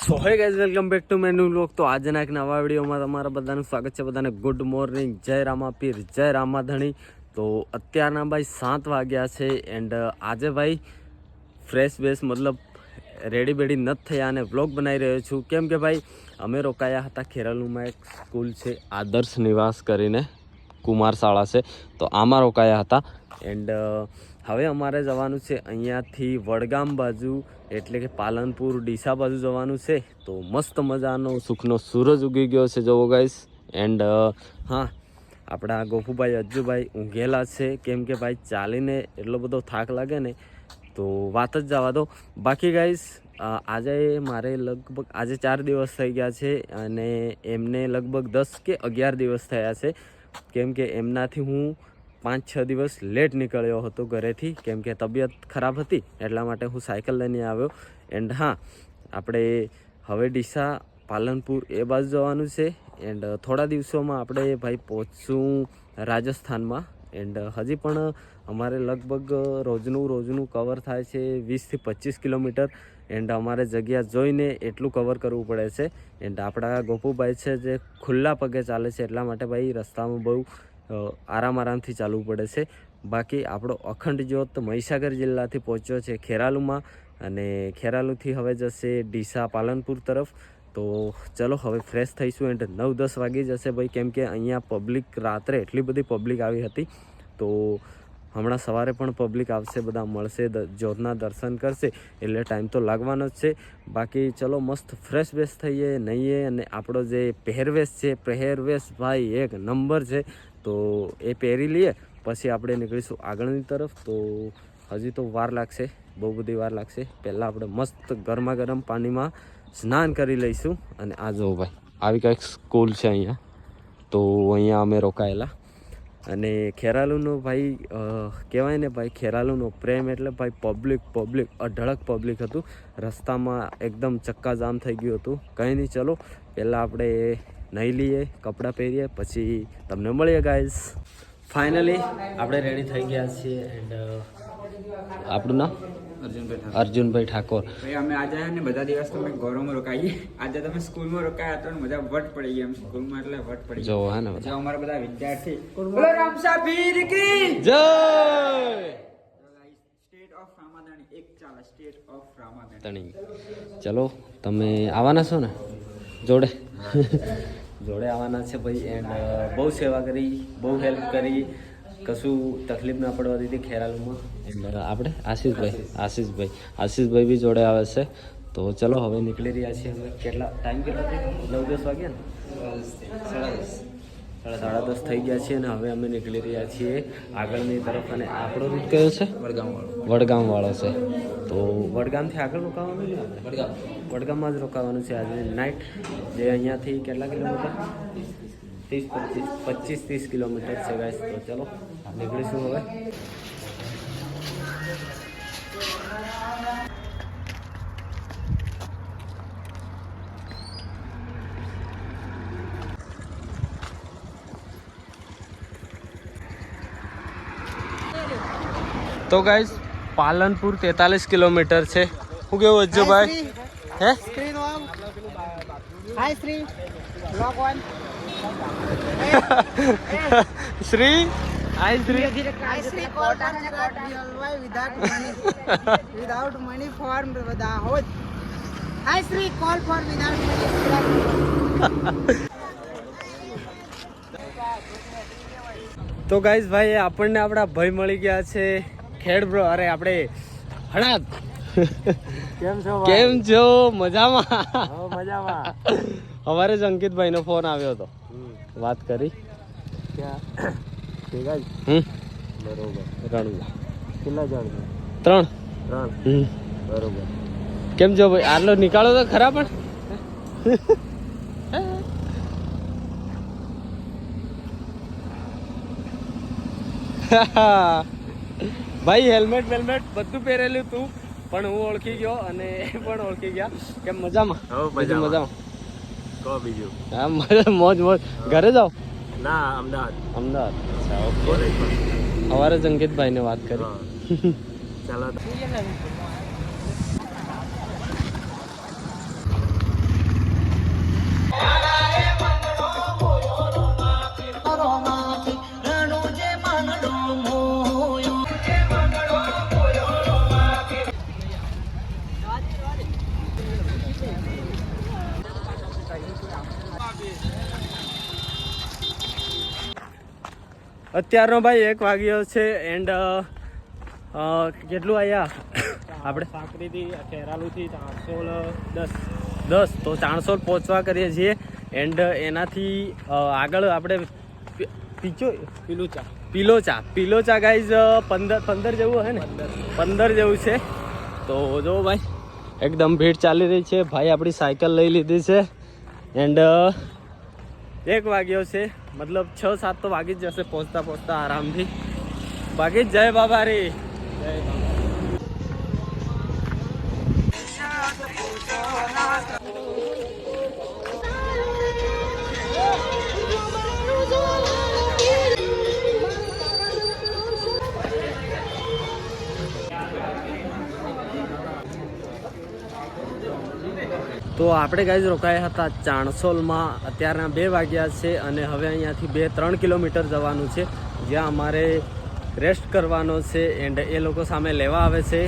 So hey guys, welcome back to my new vlog. તો આજના એક નવા વિડીયોમાં તમારા બધાનું સ્વાગત છે. બધાને ગુડ મોર્નિંગ, જય રામાપીર, જય રામાધણી. તો અત્યારના ભાઈ 7 વાગ્યા છે એન્ડ આજે ભાઈ ફ્રેશ બેસ મતલબ રેડી બેડી નથી થયા અને વ્લોગ બનાવી રહ્યો છું. કેમ કે ભાઈ અમે રોકાયા હતા ખેરાલુમાં. એક સ્કૂલ છે આદર્શ નિવાસ કરીને, કુમાર શાળા છે, તો આમાં રોકાયા હતા. એન્ડ હવે અમારે જવાનું છે અહીંયાથી વડગામ બાજુ, એટલે કે પાલનપુર ડીસા બાજુ જવાનું છે. તો મસ્ત મજાનો સુખનો સૂરજ ઉગી ગયો છે જોવો ગાઈસ. એન્ડ હા, આપણા ગોપુભાઈ અજ્જુભાઈ ઊંઘેલા છે, કેમ કે ભાઈ ચાલીને એટલો બધો થાક લાગે ને તો વાત જ જવા દો. બાકી ગાઈસ આજે મારે લગભગ આજે 4 દિવસ થઈ ગયા છે અને એમને લગભગ 10 કે 11 દિવસ થયા છે. કેમ કે એમનાથી હું 5-6 દિવસ લેટ નીકળ્યો હતો ઘરેથી, કેમ કે તબિયત ખરાબ હતી એટલા માટે હું સાયકલ લઈને આવ્યો. એન્ડ હા, આપણે હવે ડીસા પાલનપુર એ બાજુ જવાનું છે. એન્ડ થોડા દિવસોમાં આપણે ભાઈ પહોંચશું રાજસ્થાનમાં. એન્ડ હજી પણ અમારે લગભગ રોજનું કવર થાય છે 20 થી 25 કિલોમીટર. એન્ડ અમારે જગ્યા જોઈને એટલું કવર કરવું પડે છે. એન્ડ આપણા ગોપુભાઈ છે જે ખુલ્લા પગે ચાલે છે, એટલા માટે ભાઈ રસ્તામાં બહુ આરામથી ચાલવું પડે છે. બાકી આપણો અખંડ જ્યોત મહીસાગર જિલ્લાથી પહોંચ્યો છે ખેરાલુમાં, અને ખેરાલુથી હવે જશે ડીસા પાલનપુર તરફ. તો ચલો હવે ફ્રેશ થઈશું. એન્ડ 9-10 વાગી જશે ભાઈ, કેમ કે અહીંયા પબ્લિક રાત્રે એટલી બધી પબ્લિક આવી હતી. તો હમણાં સવારે પણ પબ્લિક આવશે, બધા મળશે, જ્યોતના દર્શન કરશે, એટલે ટાઈમ તો લાગવાનો જ છે. બાકી ચલો મસ્ત ફ્રેશ બેસ થઈએ, નહીએ, અને આપણો જે પહેરવેશ છે, પહેરવેશ ભાઈ એક નંબર છે, તો એ પહેરી લઈએ પછી આપણે નીકળીશું આગળની તરફ. તો હજી તો વાર લાગશે, બહુ બધી વાર લાગશે. પહેલાં આપણે મસ્ત ગરમા ગરમ પાણીમાં સ્નાન કરી લઈશું. અને આ જુઓ ભાઈ, આવી કંઈક સ્કૂલ છે અહીંયા. તો અહીંયા અમે રોકાયેલા. અને ખેરાલુનો ભાઈ કહેવાય ને ભાઈ, ખેરાલુનો પ્રેમ એટલે ભાઈ પબ્લિક અઢળક પબ્લિક હતું. રસ્તામાં એકદમ ચક્કાજામ થઈ ગયું હતું. કંઈ નહીં, ચલો પહેલાં આપણે નહીં લઈએ, કપડાં પહેરીએ, પછી તમને મળીએ ગાઈઝ. ફાઇનલી આપણે રેડી થઈ ગયા છીએ. એન્ડ આપણું નામ અર્જુનભાઈ ઠાકોર. ભાઈ અમે આજે ને બધા દિવસ તમે ગૌરવમાં રોકાઈએ, આજે તમે સ્કૂલમાં રોકાયા તો મજા વટ પડી ગઈ. એમ સ્કૂલમાં એટલે વટ પડી જો હે ને જો અમારા બધા વિદ્યાર્થી બોલો રામસાપીર કી જય. સ્ટેટ ઓફ રામાદાણી એક ચાલે, સ્ટેટ ઓફ રામાદાણી. ચલો તમે આવવાના છો ને જોડે? જોડે આવવાના છે ભાઈ. એન્ડ બહુ સેવા કરી, બહુ હેલ્પ કરી, કશું તકલીફ ના પડવા દીધી ખેરાલુમાં. એન્ડ આપણે આશીષભાઈ બી જોડે આવે છે. તો ચલો હવે નીકળી રહ્યા છીએ અમે. ટાઈમ કેટલો થયો? 9-10 વાગ્યા ને? 10:30 થઈ ગયા છીએ. અને હવે અમે નીકળી રહ્યા છીએ આગળની તરફ. અને આપણો રૂટ કયો છે? વડગામ વાળો છે. તો વડગામથી આગળ રોકાવાનું છે આપણે? વડગામમાં જ રોકાવાનું છે આજે નાઇટ. જે અહીંયાથી કેટલા કિલોમીટર? 25-30 કિલોમીટર છે ગાઈસ. તો ચલો નીકળીશું હવે. તો ગાઈસ પાલનપુર 43 કિલોમીટર છે. શું કેવું અજ્જુભાઈ? હે Hi Sri, vlog one. Sri hi Sri. Hi Sri, cotton without money for Dahod. Hi Sri, call for without money. તો ગાઈસ ભાઈ આપણને આપણા ભાઈ મળી ગયા છે ખેડ બ્રો. અરે આપણે હળાદ. કેમ છો? મજામાં? મજામાં. અમારે જ અંકિતભાઈ નો ફોન આવ્યો હતો, વાત કરી. બરોબર. રણુજા કેટલા જણ? 3. બરોબર. કેમ છો ભાઈ? આટલો નીકાળો તો ખરા. પણ ભાઈ હેલ્મેટ બધું પહેરેલું તું, પણ હું ઓળખી ગયો અને એ પણ ઓળખી ગયા. કેમ મજામાં? મજામાં. બીજું હા મોજ. ઘરે જાઓ? ના, અમદાવાદ. અચ્છા, ઓકે. સવારે જ અંકિતભાઈને વાત કરી. ચાલો અત્યારનો ભાઈ 1 વાગ્યો છે એન્ડ કેટલું આવ્યા આપણે સાંકરીથી ખેરાલુથી 410 તો 400 પહોંચવા કરીએ છીએ એન્ડ એનાથી આગળ આપણે પિલોચા ગાઈઝ 15 જેવું હે ને 15 જેવું છે. તો જો ભાઈ એકદમ ભીડ ચાલી રહી છે. ભાઈ આપણી સાયકલ લઈ લીધી છે એન્ડ 1 વાગ્યો છે, મતલબ 6-7 તો વાગી જ જશે પહોંચતા આરામથી. બાકી જય બાબા રે. તો આપણે ગાઈઝ રોકાયા હતા ચાણસોલમાં. અત્યારના 2 વાગ્યા છે અને હવે અહીંયાથી 2-3 કિલોમીટર જવાનું છે જ્યાં અમારે રેસ્ટ કરવાનો છે એન્ડ એ લોકો સામે લેવા આવે છે.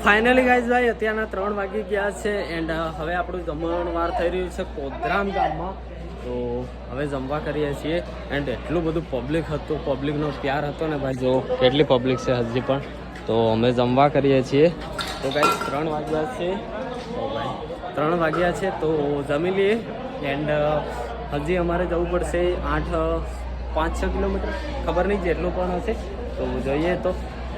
ફાઇનલી ગાઈઝ ભાઈ અત્યારના 3 વાગી ગયા છે એન્ડ હવે આપણું જમણવાર થઈ રહ્યું છે કોદરામ ગામમાં. તો હવે જમવા કરીએ છીએ એન્ડ એટલું બધું પબ્લિક હતું, પબ્લિકનો પ્યાર હતો ને ભાઈ. જો કેટલી પબ્લિક છે હજી પણ. તો અમે જમવા કરીએ છીએ. તો ગાઈઝ 3 વાગ્યા છે. તો ભાઈ 3 વાગ્યા છે તો જમી લઈએ એન્ડ હજી અમારે જવું પડશે 5-6 કિલોમીટર, ખબર નહીં જેટલું પણ હશે તો જોઈએ. તો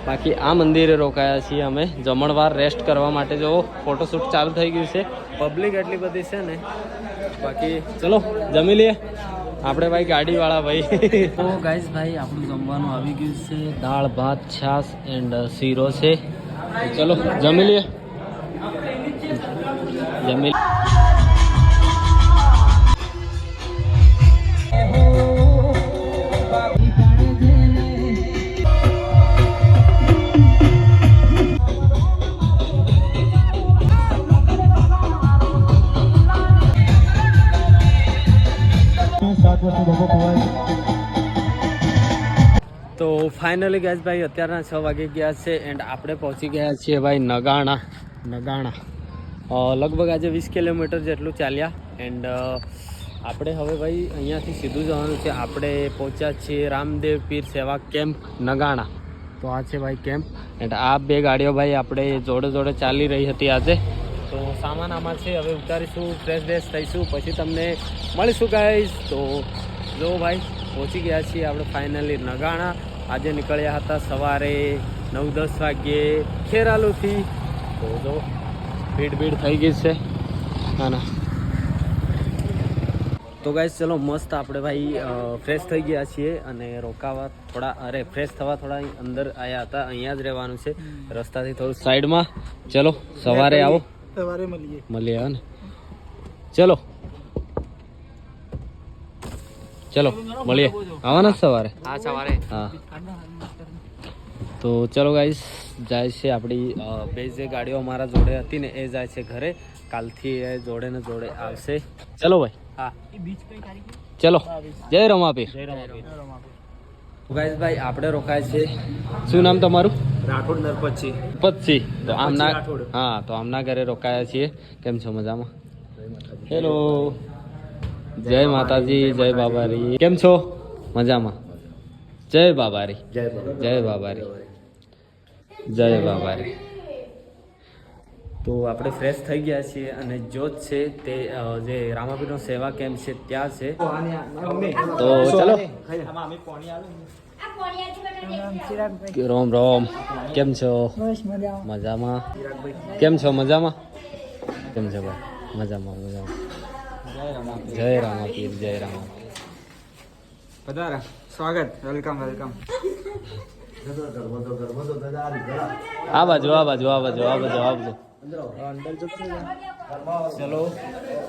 બાકી આ મંદિરે રોકાયા છીએ અમે જમણવાર રેસ્ટ કરવા માટે. જો ફોટોશૂટ ચાલુ થઈ ગયું છે, પબ્લિક એટલી બધી છે ને. બાકી ચલો જમી લઈએ આપણે ભાઈ, ગાડીવાળા ભાઈ. તો ગાઈઝ ભાઈ આપણું જમવાનું આવી ગયું છે. દાળ ભાત છાશ એન્ડ શીરો છે. ચલો જમી લઈએ. તો ફાઇનલી ગાઈઝ ભાઈ અત્યારના 6 વાગી ગયા છે એન્ડ આપણે પહોંચી ગયા છીએ ભાઈ નગાણા. લગભગ આજે 20 કિલોમીટર જેટલું ચાલ્યા એન્ડ આપણે હવે ભાઈ અહીંયાથી સીધું જવાનું છે. આપણે પહોંચ્યા છીએ રામદેવ પીર સેવા કેમ્પ નગાણા. તો આ છે ભાઈ કેમ્પ એન્ડ આ 2 ગાડીઓ ભાઈ આપણે જોડે ચાલી રહી હતી આજે. તો સામાન આમાં છે, હવે ઉતારીશું, ફ્રેશ થઈશું, પછી તમને મળીશું ગાઈઝ. તો જો ભાઈ પહોંચી ગયા છીએ આપણે ફાઇનલી નગાણા. આજે નીકળ્યા હતા સવારે 9-10 વાગ્યે ખેરાલુથી. તો જો ભીડ થઈ ગઈ છે. ના તો ગાઈઝ ચલો મસ્ત આપણે ભાઈ ફ્રેશ થઈ ગયા છીએ અને રોકાવા ફ્રેશ થવા થોડા અંદર આવ્યા હતા. અહીંયા જ રહેવાનું છે, રસ્તાથી થોડું સાઈડમાં. ચલો સવારે આવો, સવારે મળીએ ને. ચલો મળીએ. આવવાના સવારે? હા સવારે. હા તો ચલો ગાઈસ જાય છે આપણી 2 જે ગાડીઓ અમારા જોડે હતી ને એ જાય છે ઘરે. કાલથી એ જોડે ને જોડે આવશે. ચલો ભાઈ. હા ચલો. જય રમાપીર. ગાઈસ ભાઈ આપણે રોકાય છે. શું નામ તમારું? રાઠોડ નરપતસિંહ. તો આમના ઘરે રોકાયા છીએ. કેમ છો? મજામાં? હેલો, જય માતાજી, જય બાબારી. કેમ છો? મજામાં? જય બાબારી. તો આપણે ફ્રેશ થઈ ગયા છીએ અને જોત છે તે જે રામાપીરનો સેવા કેમ્પ છે ત્યાં છે. તો ચલો. રોમ. કેમ છો? મજામાં? કેમ છો? મજામાં? કેમ છો ભાઈ? મજામાં. જય રામાપીર. પધારા, સ્વાગત, વેલકમ. આ બાજુ આ બાજુ આ બાજુ આ બાજુ આ બાજુ. ચલો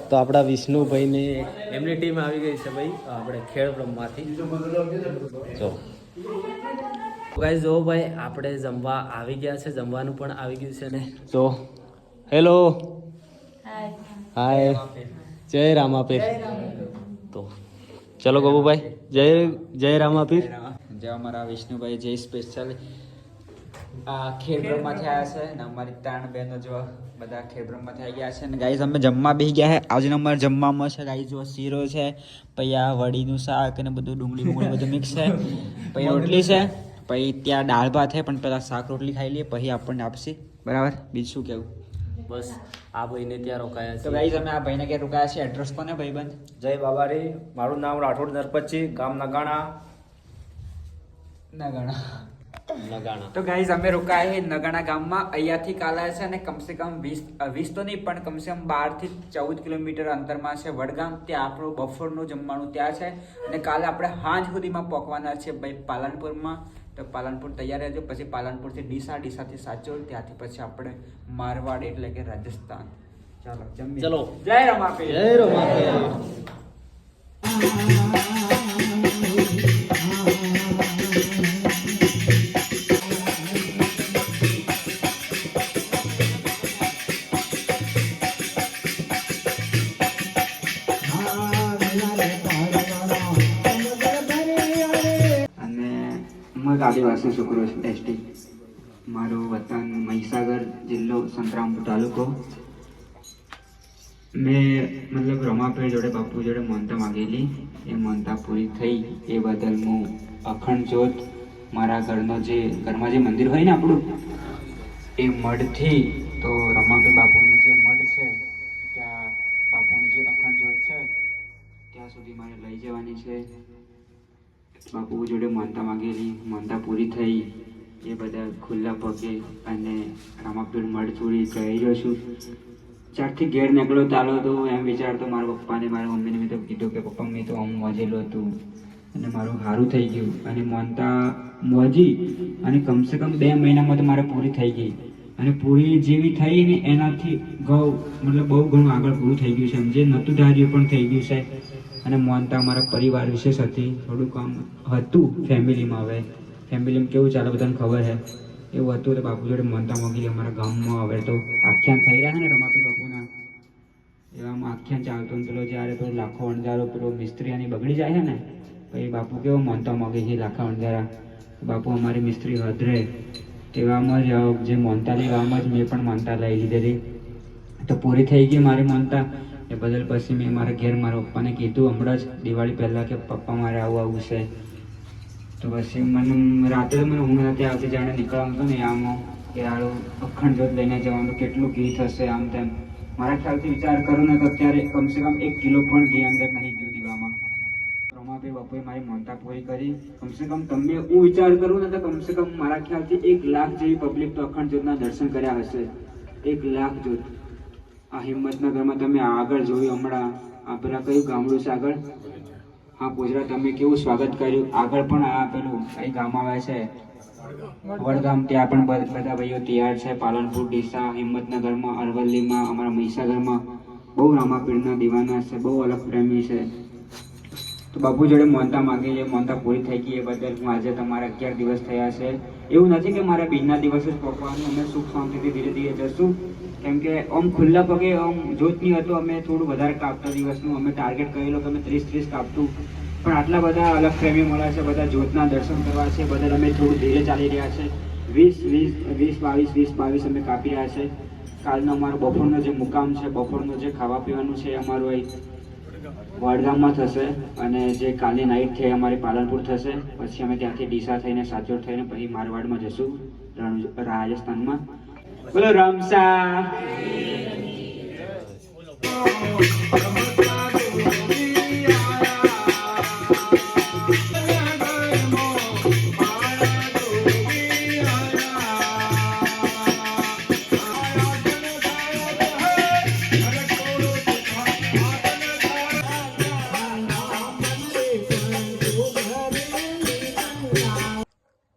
તો આપણા વિષ્ણુભાઈને એમની ટીમ આવી ગઈ છે ભાઈ આપણે ખેડબ્રહ્મમાંથી. જો ગાઈસ જો ભાઈ આપણે જમવા આવી ગયા છે, જમવાનું પણ આવી ગયું છે ને. તો હેલો હાય જય રામાપીર. તો ચલો ગોબુભાઈ જય રામાપીર. જે અમારા વિષ્ણુભાઈ જે સ્પેશિયલ આ ખેડબ્રહ્મમાંથી આવ્યા છે ને અમારી 3 બહેનો જો બધા ખેડબ્રહ્મમાંથી આવી ગયા છે ને ગાઈઝ અમે જમવા બેસી ગયા છે. આજનો અમારે જમવામાં છે ગાઈઝ જો શીરો છે, પછી આ વડીનું શાક અને બધું ડુંગળી બધું મિક્સ છે, પછી રોટલી છે, પછી ત્યાં દાળ ભાત છે પણ પેલા શાક રોટલી ખાઈ લઈએ પછી આપણને આપશે બરાબર. બીજું શું કહેવું? બસ આ ભાઈને ત્યાં રોકાયા તો છે. ગાઈઝ અમે આ ભાઈને ક્યાં રોકાયા છે? એડ્રેસ કોને ભાઈબંધ? જય બાબારી. મારું નામ રાઠોડ નરપતજી, ગામ નગાણા. નગાણા. નગાણા. તો ગાઈઝ અમે રોકાયા છે નગાણા ગામમાં. અહીંયાથી કાલે છે અને કમસે કમ 20 તો નહીં પણ કમસે કમ 12 થી 14 કિલોમીટર અંતરમાં છે વડગામ. ત્યાં આપણું બપોરનું જમવાનું ત્યાં છે અને કાલે આપણે સાંજ સુધીમાં પહોંચવાના છે ભાઈ પાલનપુરમાં. તો પાલનપુર તૈયાર રહેજો. પછી પાલનપુરથી ડીસાથી સાચોર, ત્યાંથી પછી આપણે મારવાડ એટલે કે રાજસ્થાન. ચાલો જમીએ. ચલો જય રમાપીર. જય રામાપીર. હું આદિવાસી છોકરો છું એસટી. મારું વતન મહીસાગર, જિલ્લો સંતરામપુર તાલુકો. મેં મતલબ રમાપીર જોડે બાપુ જોડે માનતા માગેલી, એ માનતા પૂરી થઈ. એ બદલ હું અખંડ જ્યોત મારા ઘરમાં જે મંદિર હોય ને આપણું એ મઢથી તો રમાપીર બાપુનું જે મઢ છે ત્યાં બાપુની જે અખંડ જ્યોત છે ત્યાં સુધી મારે લઈ જવાની છે. બાપુ જોડે માનતા માગેલી, માનતા પૂરી થઈ. એ બધા ખુલ્લા પગે અને રામાપીર મઢ છોડી જઈ રહ્યો છું. ચારથી ઘેર નીકળ્યો ચાલો તો એમ વિચારતો મારા પપ્પાને મારા મમ્મીને મેં તો કીધું કે પપ્પા મેં તો આમ વાંચેલું હતું અને મારું સારું થઈ ગયું. અને માનતા મોજી અને કમસે કમ 2 મહિનામાં તો મારે પૂરી થઈ ગઈ. અને પૂરી જેવી થઈ ને એનાથી મતલબ બહુ ઘણું આગળ પૂરું થઈ ગયું છે. જે નહોતું ધાર્યું પણ થઈ ગયું છે. અને માનતા અમારા પરિવાર વિશેષ હતી, થોડું કામ હતું ફેમિલીમાં. હવે ફેમિલીમાં કેવું ચાલે બધાને ખબર છે, એવું હતું. તો બાપુ જોડે માનતા માગી અમારા ગામમાં. હવે તો આખ્યાન થઈ રહ્યા છે ને રમાપીર બાપુના, એવામાં આખ્યાન ચાલતો ને પેલો જ્યારે પેલો લાખો અણધારો પેલો મિસ્ત્રી આની બગડી જાય છે ને પછી બાપુ કેવો માનતા માગે છે લાખા અણધારા. બાપુ અમારી મિસ્ત્રી હદરે તેવામાં જ જે માનતા લેવામાં જ મેં પણ માનતા લઈ લીધેલી. તો પૂરી થઈ ગઈ મારી માનતા. એ બદલ પછી મેં મારા ઘેર મારા પપ્પાને કીધું હમણાં જ દિવાળી પહેલાં કે પપ્પા મારે આવું છે. તો પછી મને રાત્રે મને ઊંઘ નથી આવતી, જાણે નીકળવાનું હતું ને આમાં કે આળું અખંડ જ્યોત લઈને જવાનું કેટલું ઘી થશે આમ તેમ. મારા ખ્યાલથી વિચાર કરું ને તો અત્યારે કમસે કમ 1 કિલો પણ ઘી અંદર નહીં ગયું દીવામાં. રમાપીર બાપુએ મારી માનતા પૂરી કરી. કમસે કમ તમે હું વિચાર કરું ને તો કમસે કમ મારા ખ્યાલથી 1 લાખ જેવી પબ્લિક તો અખંડ જ્યોતના દર્શન કર્યા હશે. 1 લાખ જ્યોત. આ હિંમતનગરમાં તમે આગળ જોયું હમણાં આ પેલા કયું ગામડું છે આગળ? હા પોજરા. તમે કેવું સ્વાગત કર્યું. આગળ પણ આ પેલું કઈ ગામ આવે છે વડગામ, ત્યાં પણ બધા ભાઈઓ તૈયાર છે. પાલનપુર, ડીસા, હિંમતનગરમાં, અરવલ્લીમાં, અમારા મહીસાગરમાં બહુ રામાપીરના દીવાના છે, બહુ અલગ પ્રેમી છે. તો બાપુ જોડે માનતા માગી છે, માનતા પૂરી થઈ ગઈ. એ બદલ હું આજે તમારા 11 દિવસ થયા છે. એવું નથી કે મારા બીજના દિવસે જ પકવાનું, અમે સુખ શાંતિથી ધીરે ધીરે જશું. કેમ કે આમ ખુલ્લા પગે આમ જોતની હતું, અમે થોડું વધારે કાપતા દિવસનું અમે ટાર્ગેટ કરેલો કે અમે 30 કાપતું. પણ આટલા બધા અલગ પ્રેમી મળ્યા છે, બધા જ્યોતના દર્શન કરવા છે, બદલ અમે થોડું ધીરે ચાલી રહ્યા છે. 20-22 અમે કાપી રહ્યા છે. કાલનો અમારો બપોરનો જે મુકામ છે, બપોરનું જે ખાવા પીવાનું છે અમારું અહીં વડગામમાં થશે. અને જે કાલની નાઇટ થઈ અમારી પાલનપુર થશે. પછી અમે ત્યાંથી ડીસા થઈને સાચોર થઈને પછી મારવાડમાં જશું રાજસ્થાનમાં. બોલો રામસા.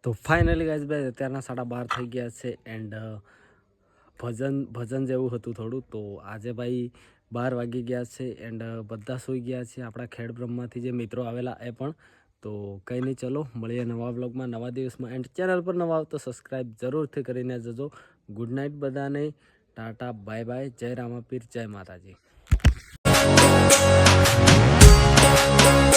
તો ફાઇનલી ગાઈઝ ભાઈ અત્યારના 12:30 થઈ ગયા છે એન્ડ ભજન જેવું હતું થોડું. તો આજે ભાઈ 12 વાગી ગયા છે એન્ડ બધા સૂઈ ગયા છે. આપણા ખેડ બ્રહ્માથી જે મિત્રો આવેલા એ પણ. તો કંઈ નહીં, ચલો મળીએ નવા વ્લોગમાં નવા દિવસમાં. એન્ડ ચેનલ પર નવા આવો તો સબસ્ક્રાઈબ જરૂરથી કરીને જજો. ગુડ નાઇટ બધાને, ટાટા બાય બાય, જય રામાપીર, જય માતાજી.